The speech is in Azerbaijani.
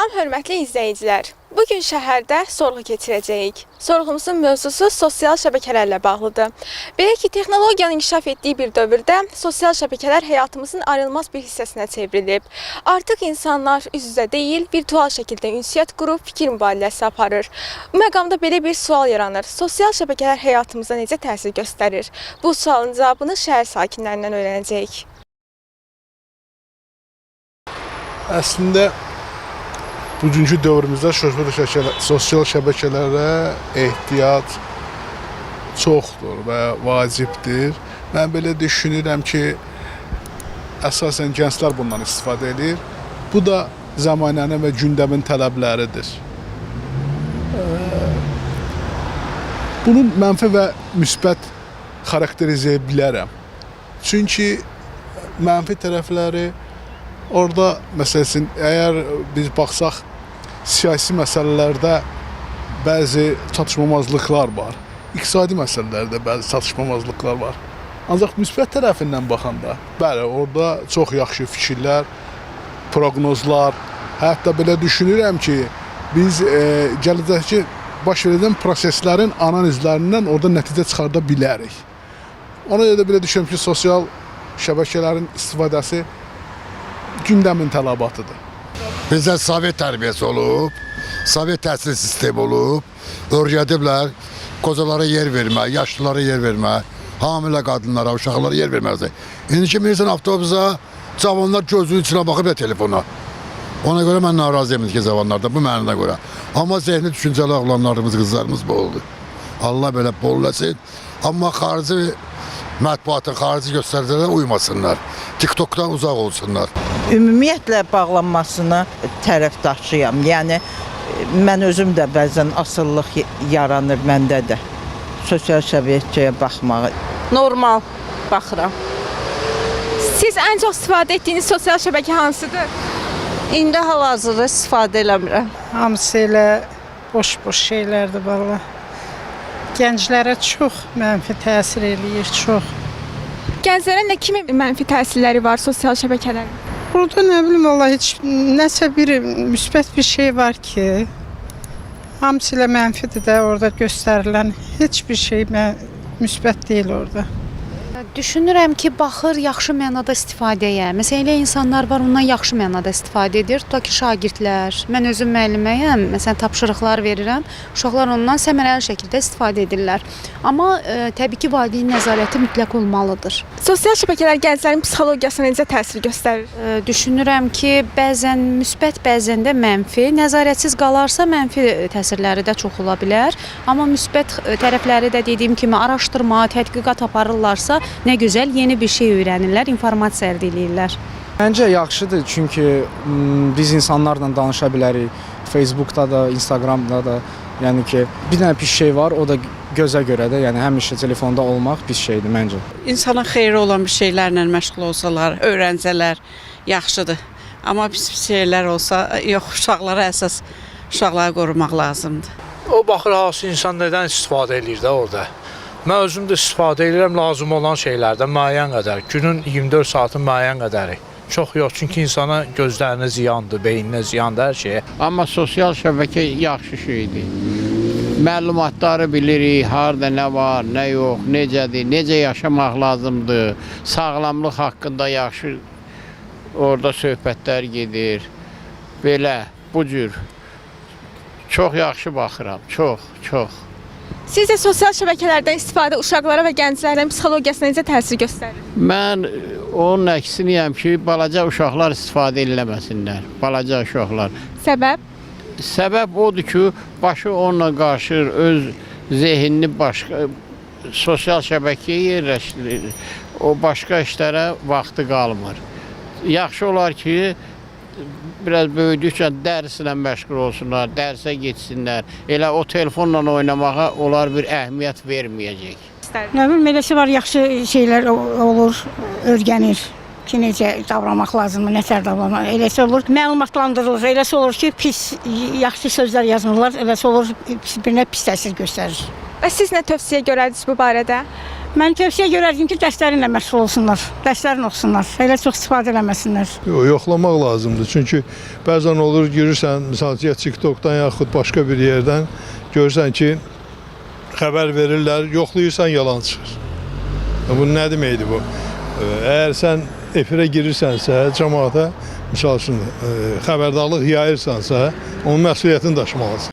Salam hörmətli izləyicilər. Bugün şəhərdə sorğu keçirəcəyik. Sorğumuzun mövzusu sosial şəbəkələrlə bağlıdır. Belə ki, texnologiyanın inkişaf etdiyi bir dövrdə sosial şəbəkələr həyatımızın ayrılmaz bir hissəsinə çevrilib. Artıq insanlar üz-üzə deyil, virtual şəkildə ünsiyyət qurub fikir mübadiləsi aparır. Bu məqamda belə bir sual yaranır. Sosial şəbəkələr həyatımıza necə təsir göstərir? Bu sualın cavabını şəhər sakinlərindən öyrənəcəyik. Əslində bugünkü dövrümüzdə sosial şəbəkələrə ehtiyac çoxdur və vacibdir. Mən belə düşünürəm ki, əsasən gənclər bundan istifadə edir. Bu da zamanənin və gündəmin tələbləridir. Bunun mənfi və müsbət xarakterizə bilərəm. Çünki mənfi tərəfləri orada, məsələn, əgər biz baxsaq, siyasi məsələlərdə bəzi çatışmamazlıqlar var. İqtisadi məsələlərdə bəzi çatışmamazlıqlar var. Ancaq müsbət tərəfindən baxanda, bəli, orada çox yaxşı fikirlər, proqnozlar, hətta belə düşünürəm ki, biz gələcəkdə baş verən proseslərin analizlərindən orada nəticə çıxarda bilərik. Ona görə də belə düşünürəm ki, sosial şəbəkələrin istifadəsi gündəmin tələbatıdır. Bizdə Sovet tərbiyəsi olub, Sovet təhsil sistemi olub, öyrədiblər, qocalara yer vermək, yaşlılara yer vermək, hamilə qadınlara, uşaqlara yer vermək. İndi ki, bilirsən, avtobusa cavanlar gözünün içine baxıb ya telefona. Ona görə mən narazıyım ki, cavanlarda, bu mənimlə görə. Amma zehni düşüncəli oğlanlarımız, qızlarımız boldur. Allah belə bollasın. Amma xarici mətbuatın, xarici göstəricilərə uymasınlar. TikTok'dan uzaq olsunlar. Ümumiyyətlə bağlanmasına tərəfdaşıyam. Yəni mən özüm də bəzən asıllıq yaranır məndə də. Sosial şəbəkəyə baxmağı. Normal baxıram. Siz ən çox istifadə etdiyiniz sosial şəbəkə hansıdır? İndi hal-hazırda istifadə eləmirəm. Hamısı elə boş-boş şeylərdir valla. Gənclərə çox mənfi təsir eləyir, çox. Gənclərə nə kimi mənfi təsirləri var sosial şəbəkələrin? Burada nə bilim valla heç nəsə bir müsbət bir şey var ki, hamısı ilə mənfidir də orada göstərilən heç bir şey müsbət deyil orada. Düşünürəm ki, baxır yaxşı mənada istifadəyə. Məsələn, elə insanlar var, ondan yaxşı mənada istifadə edir. Tutaq ki, şagirdlər, mən özüm müəlliməyəm, məsələn, tapşırıqlar verirəm. Uşaqlar ondan səmərəli şəkildə istifadə edirlər. Amma təbii ki, valideyn nəzarəti mütləq olmalıdır. Sosial şəbəkələr gənclərin psixologiyasına necə təsir göstərir? Düşünürəm ki, bəzən müsbət, bəzən də mənfi. Nəzarətsiz qalarsa mənfi təsirləri də çox ola bilər. Amma müsbət tərəfləri də dediyim kimi araşdırma, tədqiqat aparırlarsa, nə gözəl yeni bir şey öyrənirlər, informasiya əldə edirlər. Məncə yaxşıdır, çünki biz insanlarla danışa bilərik. Facebookda da, Instagramda da, yəni ki, bir dənə pis şey var, o da gözə görə də, yəni həmişə telefonda olmaq pis şeydir məncə. İnsana xeyri olan bir şeylərlə məşğul olsalar, öyrənsələr yaxşıdır. Amma pis şeylər olsa, yox, uşaqlara əsas uşaqları qorumaq lazımdır. O baxır, hansı insan nədən istifadə edir də orada. Mən özüm də istifadə edirəm lazım olan şeylərdən müəyyən qədər. Günün 24 saatın müəyyən qədəri. Çox yox, çünki insana gözlərinə ziyandır, beyninə ziyandır, hər şeyə. Amma sosial şəbəkə yaxşı şeydir. Məlumatları bilirik, harada nə var, nə yox, necədir, necə yaşamaq lazımdır. Sağlamlıq haqqında yaxşı orada söhbətlər gedir. Belə, bu cür. Çox yaxşı baxıram, çox. Sizcə sosial şəbəkələrdən istifadə uşaqlara və gənclərin psixologiyasına necə təsir göstərir? Mən onun əksiniyəm ki, balaca uşaqlar istifadə eləməsinlər, balaca uşaqlar. Səbəb? Səbəb odur ki, başı onunla qarışır, öz zehinini başqa sosial şəbəkəyə yerləşdirir, o başqa işlərə vaxtı qalmır. Yaxşı olar ki, biraz böyüdükcə dərslə məşğul olsunlar, dərsə getsinlər. Elə o telefonla oynamağa onlar bir əhəmiyyət verməyəcək. Nə bilim, eləsi var, yaxşı şeylər olur, öyrənir ki, necə davranmaq lazımdır, nətər davranmaq. Eləsi olur, məlumatlandırılır, eləsi olur ki, pis, yaxşı sözlər yazmırlar, eləsi olur, birinə pis təsir göstərir. Və siz nə tövsiyə görərdiniz bu barədə? Mən tövsiyə görərdim ki, dərslərinlə məşğul olsunlar, dərslərini oxusunlar, elə çox istifadə eləməsinlər. Yoxlamaq lazımdır. Çünki bəzən olur, görürsən, misal üçün TikTokdan yaxud başqa bir yerdən görürsən ki, xəbər verirlər, yoxlayırsan, yalan çıxır. Bu nə deməkdir bu? Əgər sən efirə girirsənsə, cəmaata, misal üçün, xəbərdarlıq yayırsansa, onun məsuliyyətini daşımalısan.